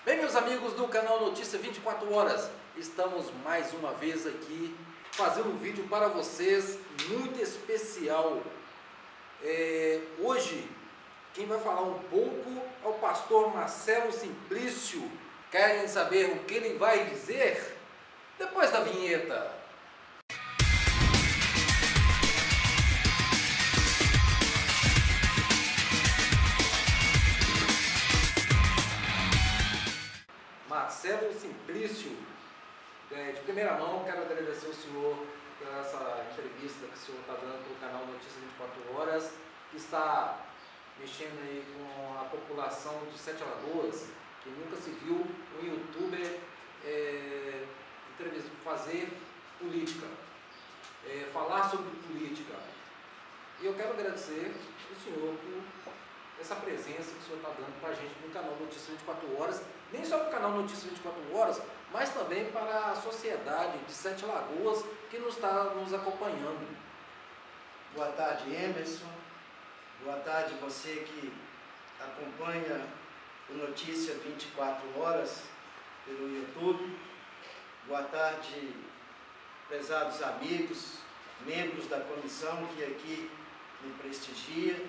Bem, meus amigos do canal Notícia 24 Horas, estamos mais uma vez aqui fazendo um vídeo para vocês muito especial. Hoje, quem vai falar um pouco é o pastor Marcelo Simplício. Querem saber o que ele vai dizer? Depois da vinheta. Marcelo Simplício, de primeira mão, quero agradecer ao senhor por essa entrevista que o senhor está dando para o canal Notícias 24 Horas, que está mexendo aí com a população de Sete Lagoas, que nunca se viu um youtuber fazer política, falar sobre política. E eu quero agradecer ao senhor por essa presença que o senhor está dando para a gente no canal Notícias 24 Horas, nem só para o canal Notícias 24 Horas, mas também para a sociedade de Sete Lagoas que está nos acompanhando. Boa tarde, Emerson. Boa tarde você que acompanha o Notícia 24 Horas pelo YouTube. Boa tarde, prezados amigos, membros da comissão que aqui me prestigia.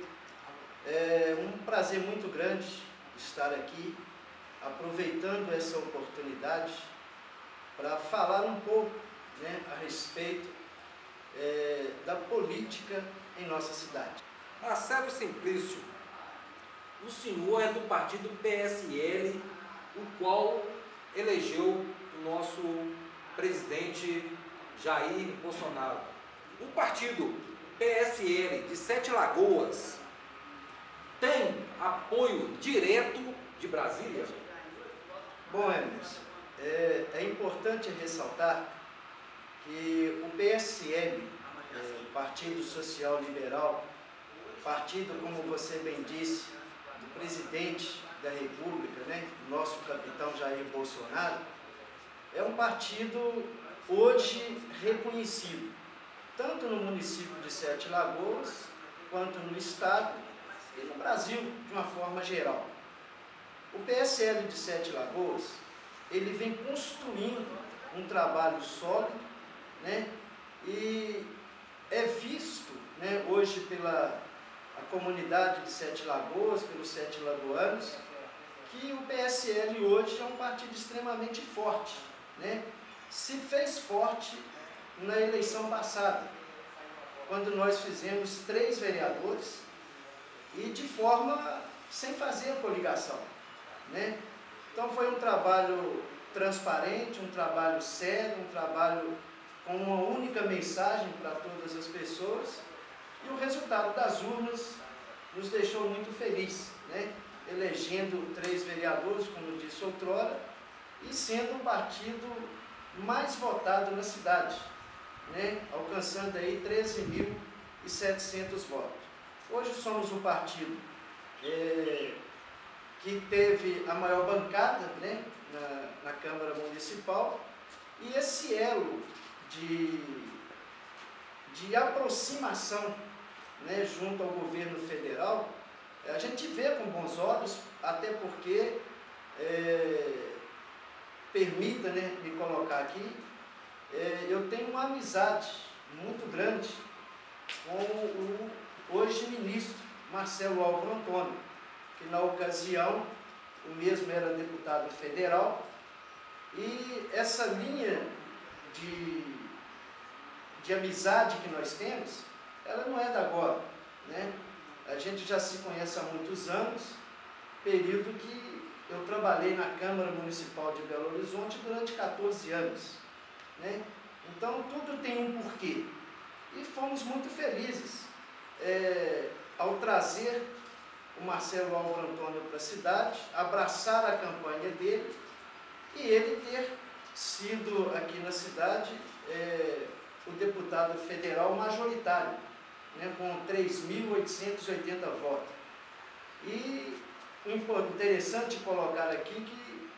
É um prazer muito grande estar aqui, aproveitando essa oportunidade para falar um pouco, a respeito da política em nossa cidade. Marcelo Simplício, o senhor é do partido PSL, o qual elegeu o nosso presidente Jair Bolsonaro. O partido PSL de Sete Lagoas tem apoio direto de Brasília? Bom, Emerson, é importante ressaltar que o PSL, o Partido Social Liberal, partido, como você bem disse, do presidente da República, nosso capitão Jair Bolsonaro, é um partido hoje reconhecido, tanto no município de Sete Lagoas, quanto no estado e no Brasil, de uma forma geral. O PSL de Sete Lagoas, ele vem construindo um trabalho sólido, e é visto, hoje pela comunidade de Sete Lagoas, pelos sete lagoanos, que o PSL hoje é um partido extremamente forte, se fez forte na eleição passada, quando nós fizemos 3 vereadores, e de forma sem fazer coligação, Então foi um trabalho transparente, um trabalho sério, um trabalho com uma única mensagem para todas as pessoas, e o resultado das urnas nos deixou muito felizes, elegendo 3 vereadores, como disse outrora, e sendo o partido mais votado na cidade, alcançando aí 13.700 votos. Hoje somos o partido que teve a maior bancada, na Câmara Municipal, e esse elo de aproximação, junto ao governo federal, a gente vê com bons olhos, até porque, permita, me colocar aqui, eu tenho uma amizade muito grande com o hoje ministro Marcelo Álvaro Antônio, que na ocasião o mesmo era deputado federal, e essa linha de amizade que nós temos, ela não é da agora, A gente já se conhece há muitos anos, período que eu trabalhei na Câmara Municipal de Belo Horizonte durante 14 anos, Então tudo tem um porquê, e fomos muito felizes ao trazer o Marcelo Álvaro Antônio para a cidade, abraçar a campanha dele, e ele ter sido aqui na cidade o deputado federal majoritário, com 3.880 votos. E o interessante colocar aqui que,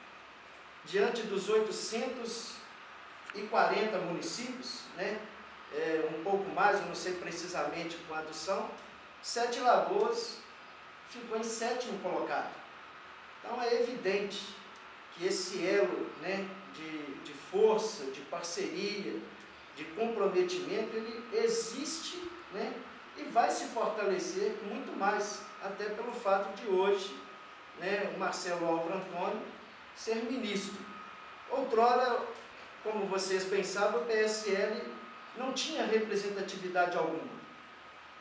diante dos 840 municípios, um pouco mais, eu não sei precisamente quantos são, Sete Lagoas ficou em 7º colocado. Então é evidente que esse elo, né, de força, de parceria, de comprometimento, ele existe, né, e vai se fortalecer muito mais, até pelo fato de hoje, né, o Marcelo Álvaro Antônio ser ministro. Outrora, como vocês bem sabem, o PSL não tinha representatividade alguma.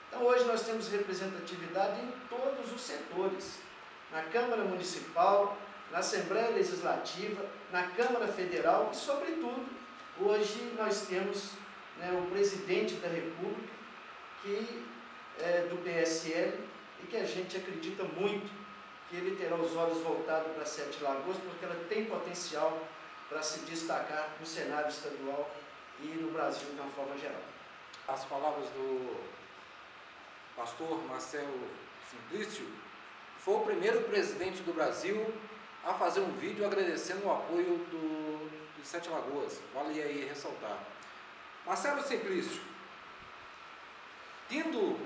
Então hoje nós temos representatividade em todos os setores, na Câmara Municipal, na Assembleia Legislativa, na Câmara Federal e, sobretudo, hoje nós temos, né, o presidente da República, que é do PSL e que a gente acredita muito que ele terá os olhos voltados para Sete Lagoas, porque ela tem potencial para se destacar no cenário estadual e no Brasil de uma forma geral. As palavras do pastor Marcelo Simplício, foi o primeiro presidente do Brasil a fazer um vídeo agradecendo o apoio de Sete Lagoas. Vale aí ressaltar. Marcelo Simplício, tendo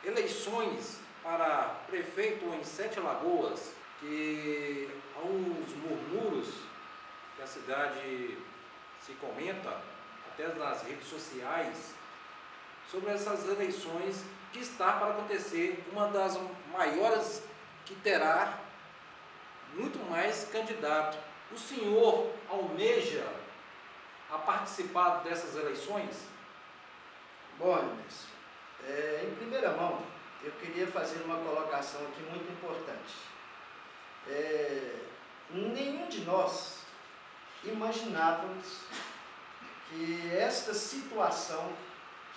eleições para prefeito em Sete Lagoas, que há uns murmúrios que a cidade se comenta, até nas redes sociais, sobre essas eleições que está para acontecer, uma das maiores que terá muito mais candidato. O senhor almeja a participar dessas eleições? Bom, Emerson, em primeira mão, eu queria fazer uma colocação aqui muito importante. Nenhum de nós imaginávamos que esta situação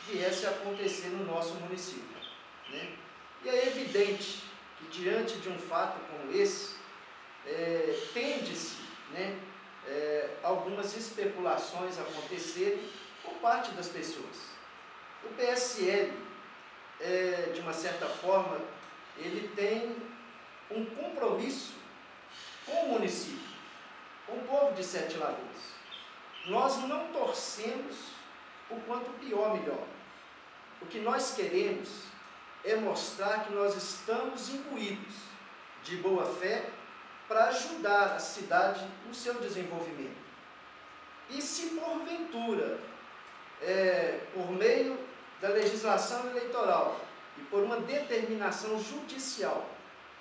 viesse a acontecer no nosso município, né? E é evidente que diante de um fato como esse, tende-se, né, algumas especulações acontecerem por parte das pessoas. O PSL, de uma certa forma, ele tem um compromisso com o município, com o povo de Sete Lagoas. Nós não torcemos o quanto pior, melhor. O que nós queremos é mostrar que nós estamos imbuídos de boa fé para ajudar a cidade no seu desenvolvimento. E se porventura, por meio da legislação eleitoral e por uma determinação judicial,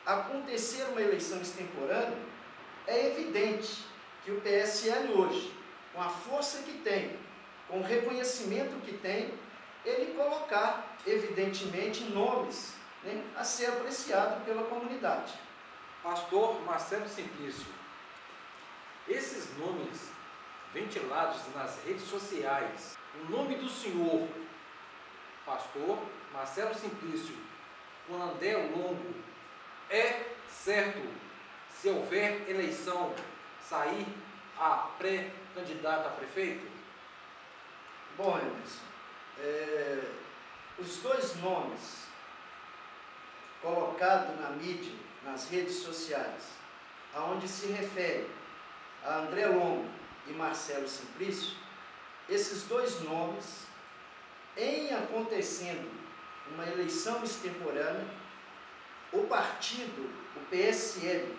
acontecer uma eleição extemporânea, é evidente que o PSL hoje, com a força que tem, com o reconhecimento que tem, ele colocar, evidentemente, nomes, né, a ser apreciado pela comunidade. Pastor Marcelo Simplício, esses nomes ventilados nas redes sociais, o nome do senhor, pastor Marcelo Simplício, com André Longo, é certo, se houver eleição, sair a pré-candidato a prefeito? Bom, Emerson, os dois nomes colocados na mídia, nas redes sociais, aonde se refere a André Longo e Marcelo Simplício, esses dois nomes, em acontecendo uma eleição extemporânea, o partido, o PSL,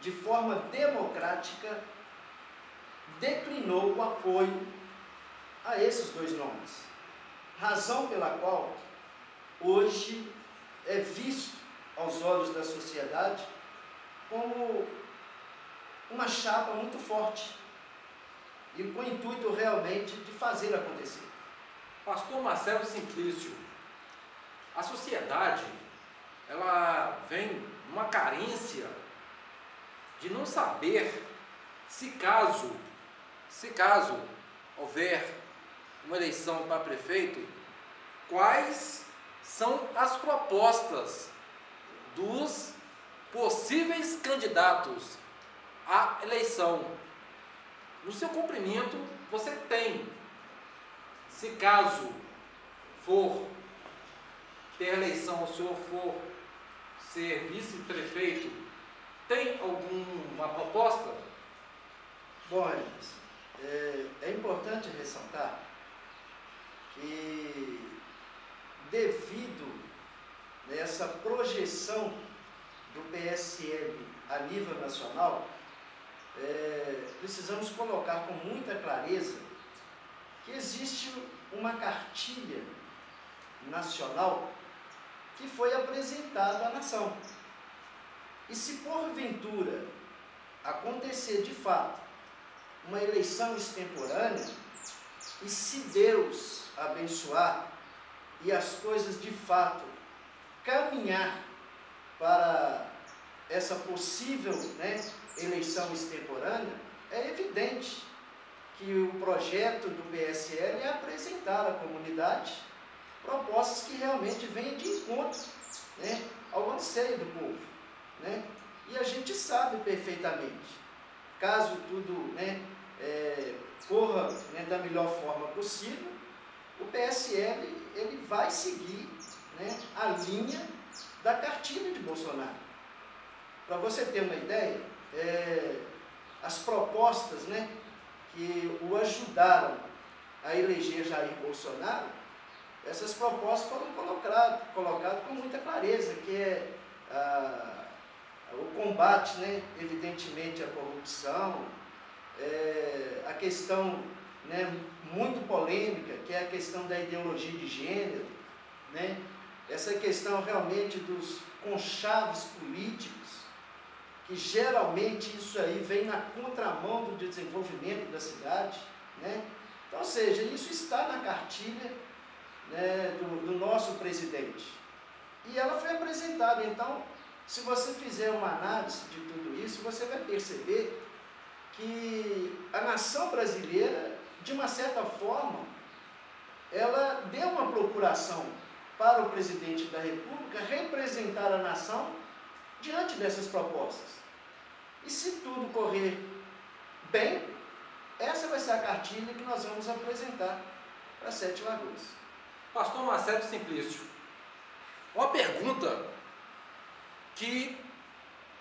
de forma democrática, declinou o apoio a esses dois nomes, razão pela qual hoje é visto aos olhos da sociedade como uma chapa muito forte e com o intuito realmente de fazer acontecer. Pastor Marcelo Simplício, a sociedade, ela vem numa carência de não saber se caso houver uma eleição para prefeito, quais são as propostas dos possíveis candidatos à eleição. No seu cumprimento, você tem, se caso for ter eleição, o senhor for ser vice-prefeito, tem alguma proposta? Bom, é importante ressaltar que, devido a essa projeção do PSL a nível nacional, precisamos colocar com muita clareza que existe uma cartilha nacional que foi apresentada à nação. E se porventura acontecer de fato uma eleição extemporânea, e se Deus abençoar e as coisas de fato caminhar para essa possível, eleição extemporânea, é evidente que o projeto do PSL é apresentar à comunidade propostas que realmente venham de encontro, ao anseio do povo. E a gente sabe perfeitamente, caso tudo corra da melhor forma possível, o PSL ele vai seguir a linha da cartilha de Bolsonaro. Para você ter uma ideia, as propostas que o ajudaram a eleger Jair Bolsonaro, essas propostas foram colocadas com muita clareza, que é o combate, evidentemente, à corrupção, a questão muito polêmica, que é a questão da ideologia de gênero, essa questão realmente dos conchaves políticos, que geralmente isso aí vem na contramão do desenvolvimento da cidade, Então, ou seja, isso está na cartilha do nosso presidente. E ela foi apresentada. Então, se você fizer uma análise de tudo isso, você vai perceber que a nação brasileira, de uma certa forma, ela deu uma procuração para o presidente da República representar a nação diante dessas propostas. E se tudo correr bem, essa vai ser a cartilha que nós vamos apresentar para Sete Lagoas. Pastor Marcelo Simplício, uma pergunta que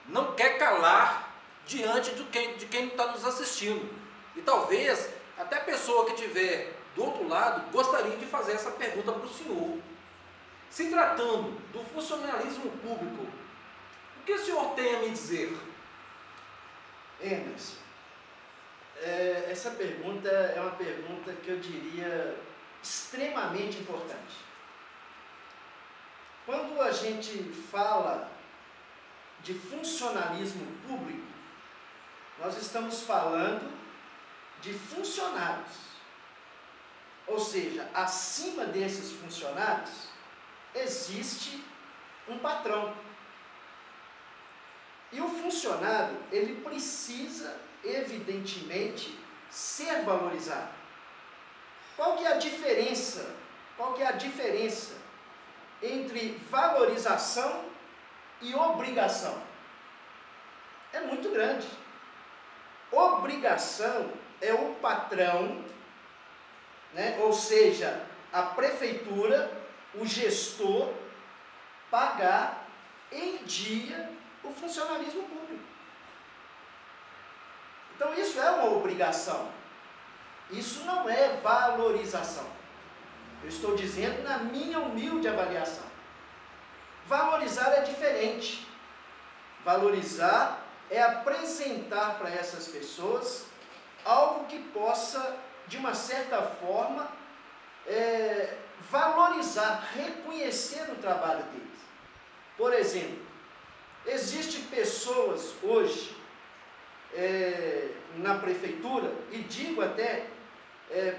não quer calar diante de quem está nos assistindo. E talvez até a pessoa que estiver do outro lado gostaria de fazer essa pergunta para o senhor. Se tratando do funcionalismo público, o que o senhor tem a me dizer? Emerson, essa pergunta é uma pergunta que eu diria extremamente importante. Quando a gente fala de funcionalismo público, nós estamos falando de funcionários. Ou seja, acima desses funcionários existe um patrão. E o funcionário, ele precisa, evidentemente, ser valorizado. Qual que é a diferença? Qual que é a diferença entre valorização e obrigação? É muito grande. Obrigação é o patrão, ou seja, a prefeitura, o gestor, pagar em dia o funcionalismo público. Então isso é uma obrigação. Isso não é valorização. Eu estou dizendo na minha humilde avaliação. Valorizar é diferente. Valorizar é apresentar para essas pessoas algo que possa, de uma certa forma, valorizar, reconhecer o trabalho deles. Por exemplo, existem pessoas hoje na prefeitura, e digo até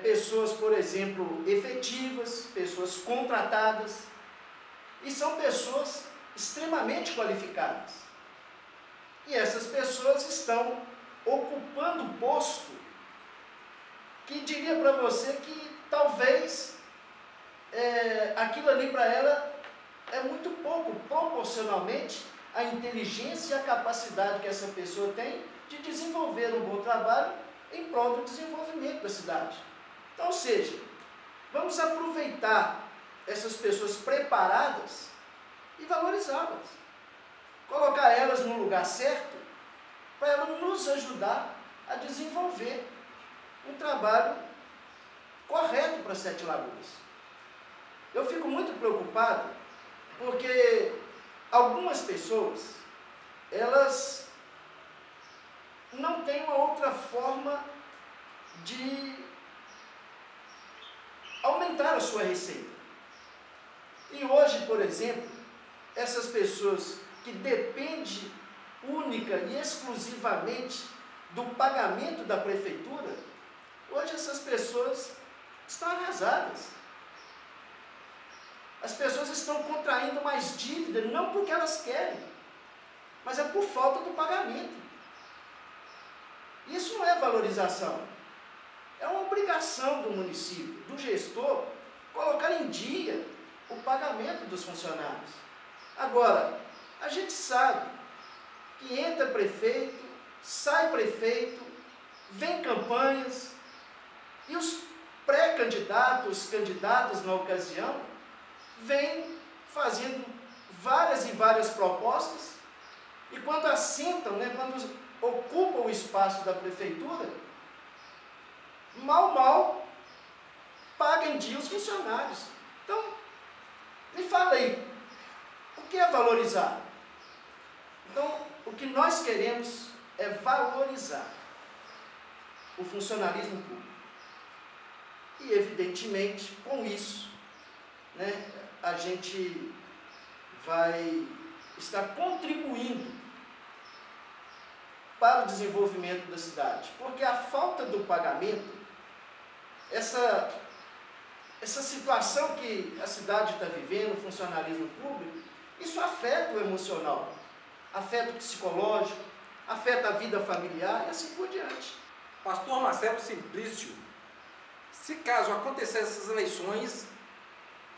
pessoas, por exemplo, efetivas, pessoas contratadas, e são pessoas extremamente qualificadas. E essas pessoas estão ocupando posto que diria para você que talvez aquilo ali para ela é muito pouco, proporcionalmente à inteligência e à capacidade que essa pessoa tem de desenvolver um bom trabalho em prol do desenvolvimento da cidade. Então, ou seja, vamos aproveitar essas pessoas preparadas e valorizá-las. Colocar elas no lugar certo para elas nos ajudar a desenvolver um trabalho correto para Sete Lagoas. Eu fico muito preocupado porque algumas pessoas elas não têm uma outra forma de aumentar a sua receita. E hoje, por exemplo, essas pessoas que dependem única e exclusivamente do pagamento da prefeitura, hoje essas pessoas estão arrasadas. As pessoas estão contraindo mais dívida, não porque elas querem, mas é por falta do pagamento. Isso não é valorização. É uma obrigação do município, do gestor, colocar em dia o pagamento dos funcionários. Agora, a gente sabe que entra prefeito, sai prefeito, vem campanhas, e os pré-candidatos, candidatos na ocasião, vêm fazendo várias e várias propostas, e quando assentam, quando ocupam o espaço da prefeitura, mal pagam em dia os funcionários. Então, me fala aí, o que é valorizar? Então, o que nós queremos é valorizar o funcionalismo público. E, evidentemente, com isso, a gente vai estar contribuindo para o desenvolvimento da cidade. Porque a falta do pagamento, essa situação que a cidade está vivendo, o funcionalismo público, isso afeta o emocional, afeta o psicológico, afeta a vida familiar e assim por diante. Pastor Marcelo Simplício, se caso acontecer essas eleições,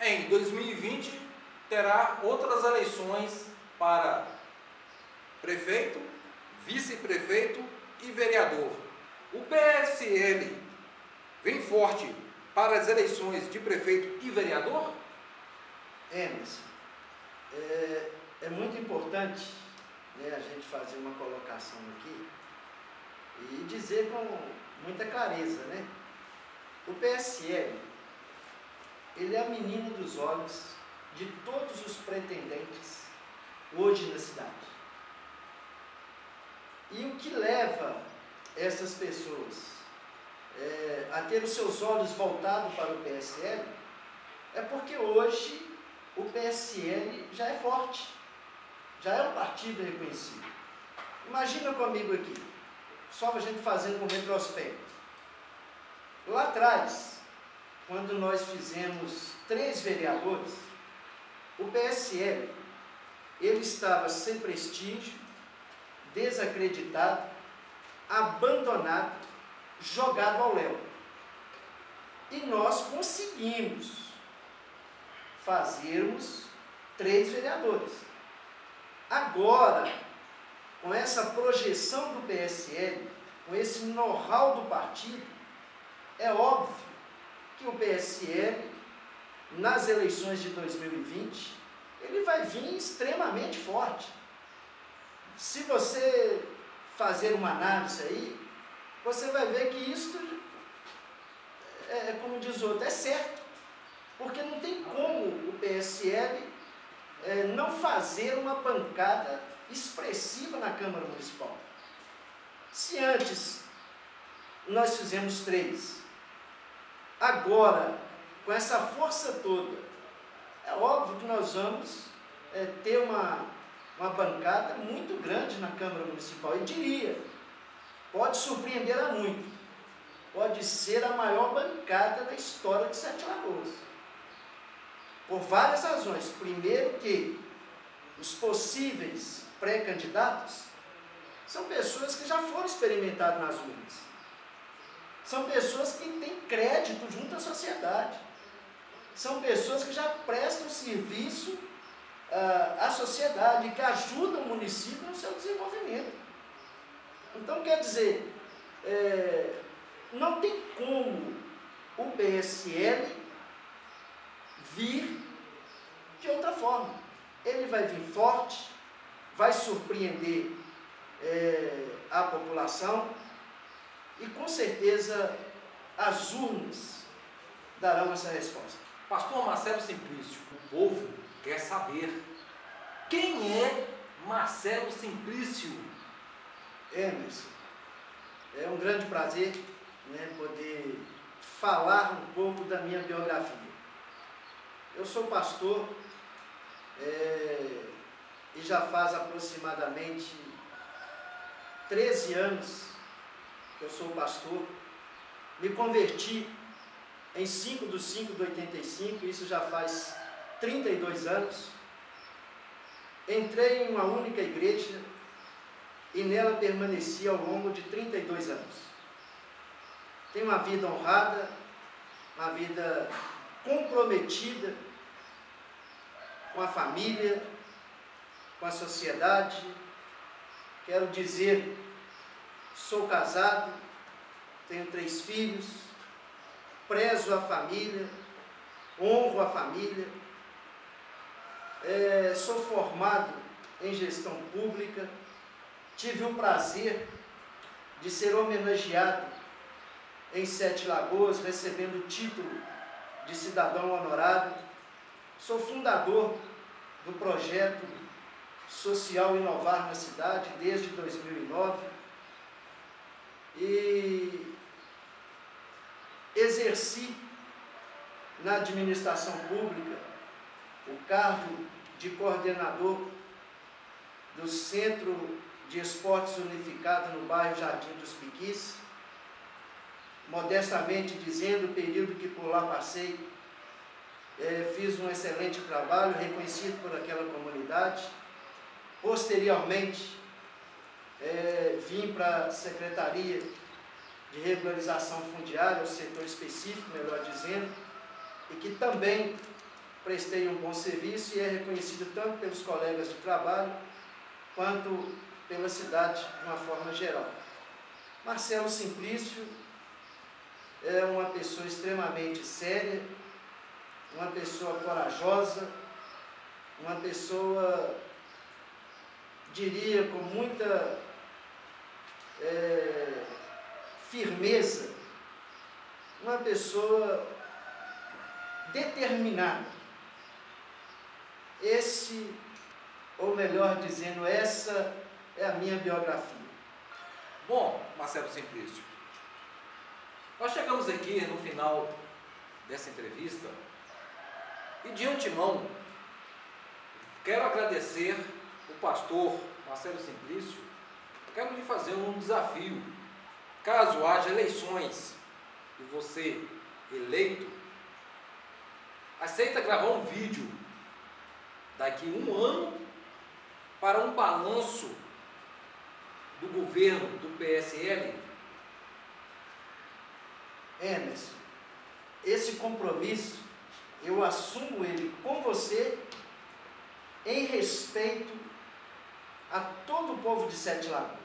em 2020 terá outras eleições para prefeito, vice-prefeito e vereador. O PSL vem forte para as eleições de prefeito e vereador? Mas é muito importante a gente fazer uma colocação aqui e dizer com muita clareza, o PSL, ele é a menina dos olhos de todos os pretendentes hoje na cidade. E o que leva essas pessoas a ter os seus olhos voltados para o PSL é porque hoje o PSL já é forte, já é um partido reconhecido. Imagina comigo aqui, só a gente fazendo um retrospecto. Lá atrás, quando nós fizemos 3 vereadores, o PSL, ele estava sem prestígio, desacreditado, abandonado, jogado ao léu. E nós conseguimos fazermos 3 vereadores. Agora, com essa projeção do PSL, com esse know-how do partido, é óbvio que o PSL, nas eleições de 2020, ele vai vir extremamente forte. Se você fazer uma análise aí, você vai ver que isso, como diz o outro, é certo. Porque não tem como o PSL não fazer uma bancada expressiva na Câmara Municipal. Se antes nós fizemos 3, agora, com essa força toda, é óbvio que nós vamos ter uma bancada muito grande na Câmara Municipal. Eu diria, pode surpreender a muito, pode ser a maior bancada da história de Sete Lagoas. Por várias razões. Primeiro que os possíveis pré-candidatos são pessoas que já foram experimentadas nas urnas. São pessoas que têm crédito junto à sociedade. São pessoas que já prestam serviço à sociedade, que ajudam o município no seu desenvolvimento. Então, quer dizer, não tem como o PSL vir de outra forma. Ele vai vir forte, vai surpreender a população e, com certeza, as urnas darão essa resposta. Pastor Marcelo Simplício, o povo quer saber quem é Marcelo Simplício. Emerson, é um grande prazer, né, poder falar um pouco da minha biografia. Eu sou pastor e já faz aproximadamente 13 anos que eu sou pastor. Me converti em 5/5/85, isso já faz 32 anos. Entrei em uma única igreja e nela permaneci ao longo de 32 anos. Tenho uma vida honrada, uma vida comprometida com a família, com a sociedade. Quero dizer, sou casado, tenho 3 filhos, prezo a família, honro a família, sou formado em gestão pública, tive o prazer de ser homenageado em Sete Lagoas, recebendo o título de cidadão honorário. Sou fundador do projeto Social Inovar na Cidade desde 2009 e exerci na administração pública o cargo de coordenador do Centro de Esportes Unificado no bairro Jardim dos Piquis. Modestamente dizendo, o período que por lá passei, fiz um excelente trabalho, reconhecido por aquela comunidade. Posteriormente, vim para a Secretaria de Regularização Fundiária, o setor específico, melhor dizendo, e que também prestei um bom serviço e é reconhecido tanto pelos colegas de trabalho, quanto pela cidade de uma forma geral. Marcelo Simplício é uma pessoa extremamente séria, uma pessoa corajosa, uma pessoa, diria, com muita firmeza, uma pessoa determinada. Ou melhor dizendo, essa é a minha biografia. Bom, Marcelo Simplício, nós chegamos aqui no final dessa entrevista e de antemão quero agradecer o pastor Marcelo Simplício. Quero lhe fazer um desafio. Caso haja eleições e você eleito, aceita gravar um vídeo daqui 1 ano para um balanço do governo do PSL? Emerson, esse compromisso eu assumo ele com você em respeito a todo o povo de Sete Lagoas.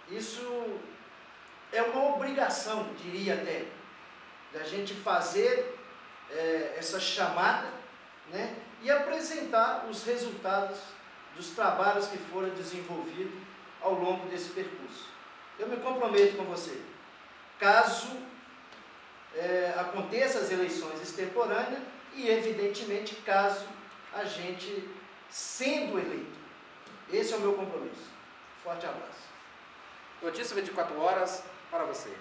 Isso é uma obrigação, diria até, da gente fazer essa chamada, né, e apresentar os resultados dos trabalhos que foram desenvolvidos ao longo desse percurso. Eu me comprometo com você. Caso aconteçam as eleições extemporâneas e, evidentemente, caso a gente sendo eleito. Esse é o meu compromisso. Forte abraço. Notícia 24 horas para você.